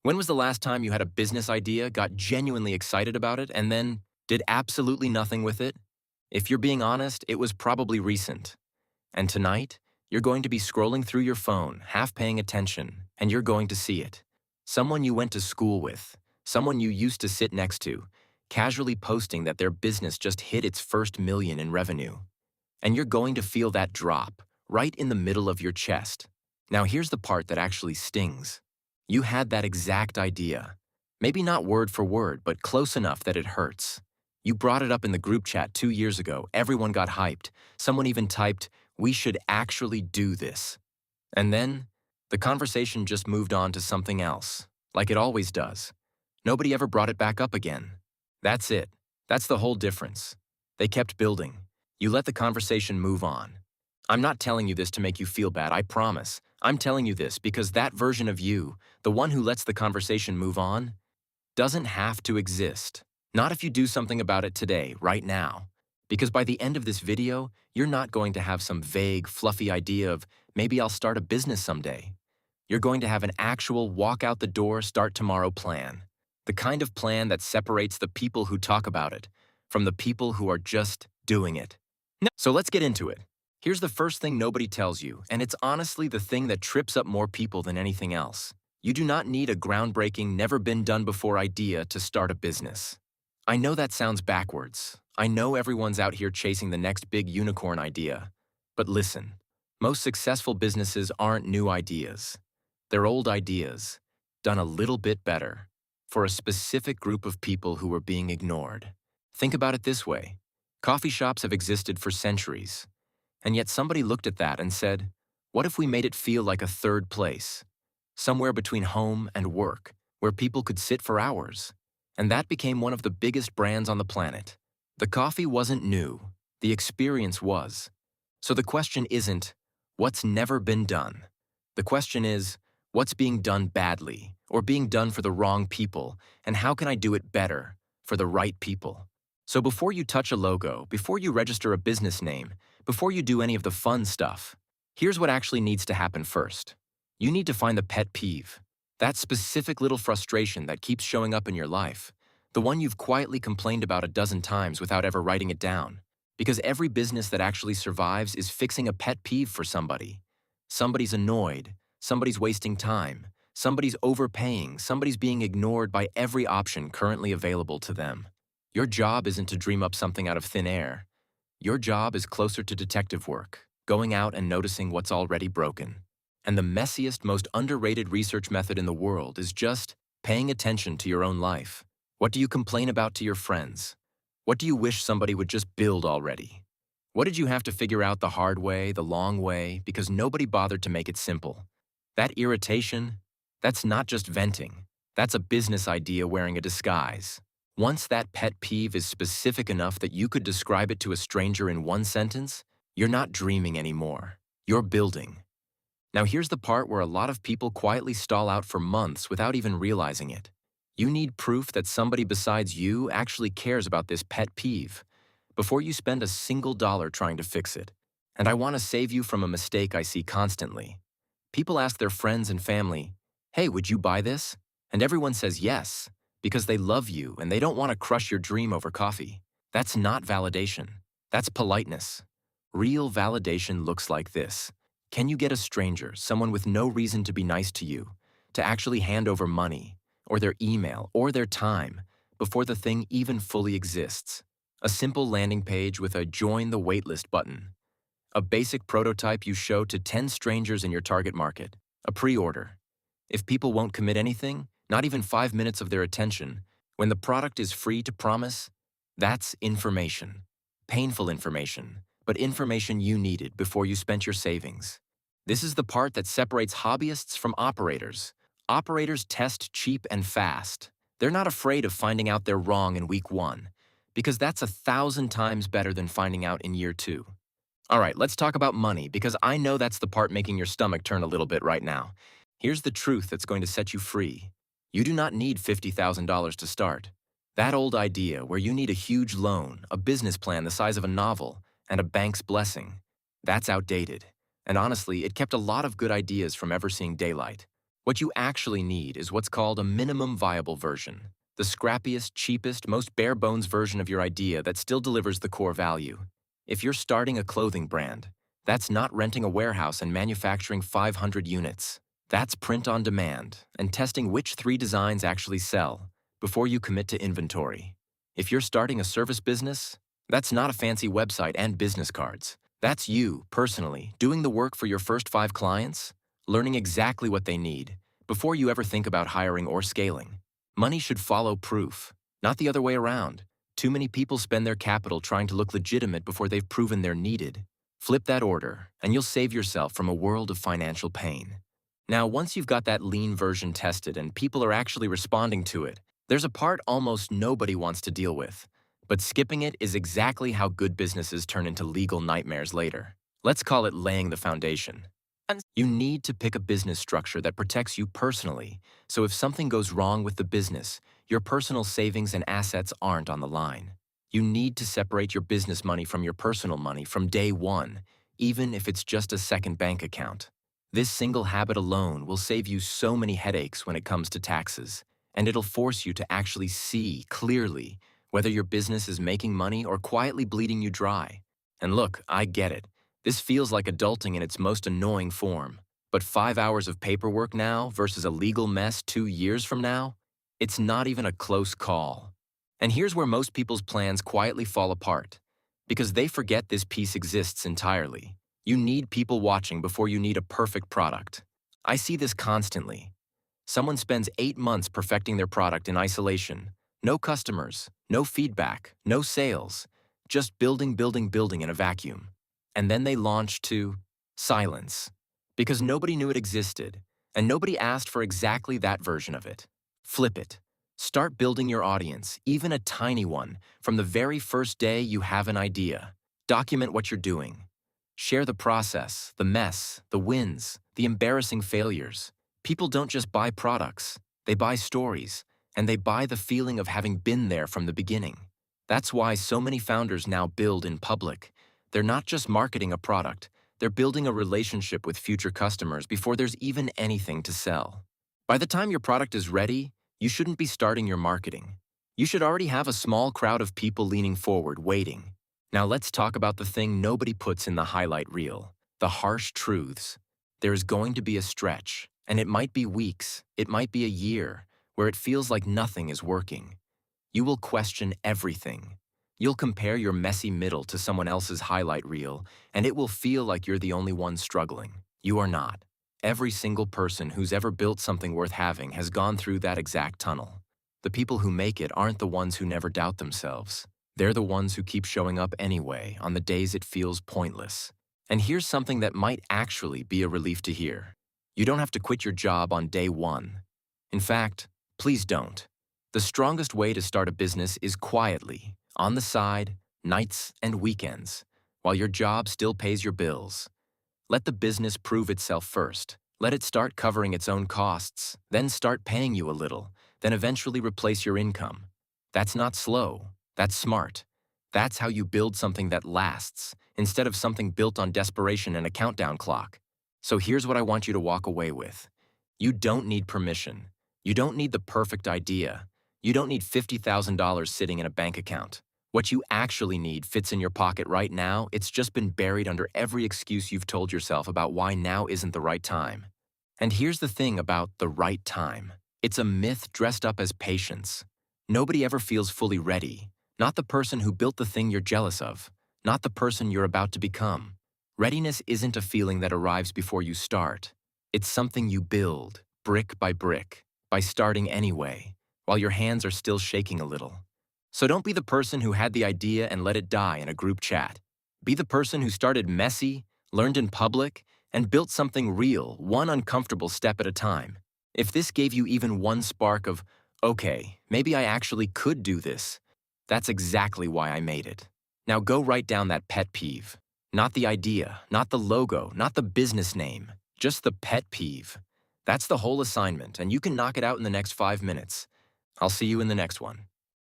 When was the last time you had a business idea, got genuinely excited about it, and then did absolutely nothing with it? If you're being honest, it was probably recent. And tonight, you're going to be scrolling through your phone, half paying attention, and you're going to see it. Someone you went to school with, someone you used to sit next to, casually posting that their business just hit its first million in revenue. And you're going to feel that drop right in the middle of your chest. Now here's the part that actually stings. You had that exact idea. Maybe not word for word, but close enough that it hurts. You brought it up in the group chat 2 years ago. Everyone got hyped. Someone even typed, "We should actually do this." And then, the conversation just moved on to something else, like it always does. Nobody ever brought it back up again. That's it. That's the whole difference. They kept building. You let the conversation move on. I'm not telling you this to make you feel bad, I promise. I'm telling you this because that version of you, the one who lets the conversation move on, doesn't have to exist. Not if you do something about it today, right now. Because by the end of this video, you're not going to have some vague, fluffy idea of maybe I'll start a business someday. You're going to have an actual walk out the door, start tomorrow plan. The kind of plan that separates the people who talk about it from the people who are just doing it. So let's get into it. Here's the first thing nobody tells you, and it's honestly the thing that trips up more people than anything else. You do not need a groundbreaking, never-been-done-before idea to start a business. I know that sounds backwards. I know everyone's out here chasing the next big unicorn idea. But listen, most successful businesses aren't new ideas. They're old ideas, done a little bit better, for a specific group of people who were being ignored. Think about it this way. Coffee shops have existed for centuries. And yet somebody looked at that and said, what if we made it feel like a third place? Somewhere between home and work, where people could sit for hours. And that became one of the biggest brands on the planet. The coffee wasn't new, the experience was. So the question isn't, what's never been done? The question is, what's being done badly, or being done for the wrong people, and how can I do it better, for the right people? So before you touch a logo, before you register a business name, before you do any of the fun stuff, here's what actually needs to happen first. You need to find the pet peeve, that specific little frustration that keeps showing up in your life, the one you've quietly complained about a dozen times without ever writing it down. Because every business that actually survives is fixing a pet peeve for somebody. Somebody's annoyed, somebody's wasting time, somebody's overpaying, somebody's being ignored by every option currently available to them. Your job isn't to dream up something out of thin air. Your job is closer to detective work, going out and noticing what's already broken. And the messiest, most underrated research method in the world is just paying attention to your own life. What do you complain about to your friends? What do you wish somebody would just build already? What did you have to figure out the hard way, the long way, because nobody bothered to make it simple? That irritation, that's not just venting. That's a business idea wearing a disguise. Once that pet peeve is specific enough that you could describe it to a stranger in one sentence, you're not dreaming anymore. You're building. Now here's the part where a lot of people quietly stall out for months without even realizing it. You need proof that somebody besides you actually cares about this pet peeve before you spend a single dollar trying to fix it. And I want to save you from a mistake I see constantly. People ask their friends and family, "Hey, would you buy this?" And everyone says yes, because they love you and they don't want to crush your dream over coffee. That's not validation. That's politeness. Real validation looks like this. Can you get a stranger, someone with no reason to be nice to you, to actually hand over money, or their email, or their time, before the thing even fully exists? A simple landing page with a Join the Waitlist button. A basic prototype you show to 10 strangers in your target market. A pre-order. If people won't commit anything, not even 5 minutes of their attention, when the product is free to promise, that's information. Painful information, but information you needed before you spent your savings. This is the part that separates hobbyists from operators. Operators test cheap and fast. They're not afraid of finding out they're wrong in week 1, because that's 1,000 times better than finding out in year 2. All right, let's talk about money, because I know that's the part making your stomach turn a little bit right now. Here's the truth that's going to set you free. You do not need $50,000 to start. That old idea where you need a huge loan, a business plan the size of a novel, and a bank's blessing, that's outdated. And honestly, it kept a lot of good ideas from ever seeing daylight. What you actually need is what's called a minimum viable version, the scrappiest, cheapest, most bare-bones version of your idea that still delivers the core value. If you're starting a clothing brand, that's not renting a warehouse and manufacturing 500 units. That's print on demand and testing which 3 designs actually sell before you commit to inventory. If you're starting a service business, that's not a fancy website and business cards. That's you, personally, doing the work for your first 5 clients, learning exactly what they need before you ever think about hiring or scaling. Money should follow proof, not the other way around. Too many people spend their capital trying to look legitimate before they've proven they're needed. Flip that order, and you'll save yourself from a world of financial pain. Now, once you've got that lean version tested and people are actually responding to it, there's a part almost nobody wants to deal with. But skipping it is exactly how good businesses turn into legal nightmares later. Let's call it laying the foundation. You need to pick a business structure that protects you personally, so if something goes wrong with the business, your personal savings and assets aren't on the line. You need to separate your business money from your personal money from day one, even if it's just a second bank account. This single habit alone will save you so many headaches when it comes to taxes, and it'll force you to actually see clearly whether your business is making money or quietly bleeding you dry. And look, I get it. This feels like adulting in its most annoying form. But 5 hours of paperwork now versus a legal mess 2 years from now? It's not even a close call. And here's where most people's plans quietly fall apart. Because they forget this piece exists entirely. You need people watching before you need a perfect product. I see this constantly. Someone spends 8 months perfecting their product in isolation. No customers, no feedback, no sales. Just building in a vacuum. And then they launch to silence. Because nobody knew it existed, and nobody asked for exactly that version of it. Flip it. Start building your audience, even a tiny one, from the very first day you have an idea. Document what you're doing. Share the process, the mess, the wins, the embarrassing failures. People don't just buy products, they buy stories, and they buy the feeling of having been there from the beginning. That's why so many founders now build in public. They're not just marketing a product, they're building a relationship with future customers before there's even anything to sell. By the time your product is ready, you shouldn't be starting your marketing. You should already have a small crowd of people leaning forward, waiting. Now let's talk about the thing nobody puts in the highlight reel, the harsh truths. There is going to be a stretch, and it might be weeks, it might be a year, where it feels like nothing is working. You will question everything. You'll compare your messy middle to someone else's highlight reel, and it will feel like you're the only one struggling. You are not. Every single person who's ever built something worth having has gone through that exact tunnel. The people who make it aren't the ones who never doubt themselves. They're the ones who keep showing up anyway on the days it feels pointless. And here's something that might actually be a relief to hear. You don't have to quit your job on day one. In fact, please don't. The strongest way to start a business is quietly, on the side, nights and weekends, while your job still pays your bills. Let the business prove itself first. Let it start covering its own costs, then start paying you a little, then eventually replace your income. That's not slow, that's smart. That's how you build something that lasts, instead of something built on desperation and a countdown clock. So here's what I want you to walk away with. You don't need permission. You don't need the perfect idea. You don't need $50,000 sitting in a bank account. What you actually need fits in your pocket right now. It's just been buried under every excuse you've told yourself about why now isn't the right time. And here's the thing about the right time. It's a myth dressed up as patience. Nobody ever feels fully ready. Not the person who built the thing you're jealous of. Not the person you're about to become. Readiness isn't a feeling that arrives before you start. It's something you build, brick, by starting anyway, while your hands are still shaking a little. So don't be the person who had the idea and let it die in a group chat. Be the person who started messy, learned in public, and built something real, one uncomfortable step at a time. If this gave you even one spark of, okay, maybe I actually could do this, that's exactly why I made it. Now go write down that pet peeve. Not the idea, not the logo, not the business name, just the pet peeve. That's the whole assignment, and you can knock it out in the next 5 minutes. I'll see you in the next one.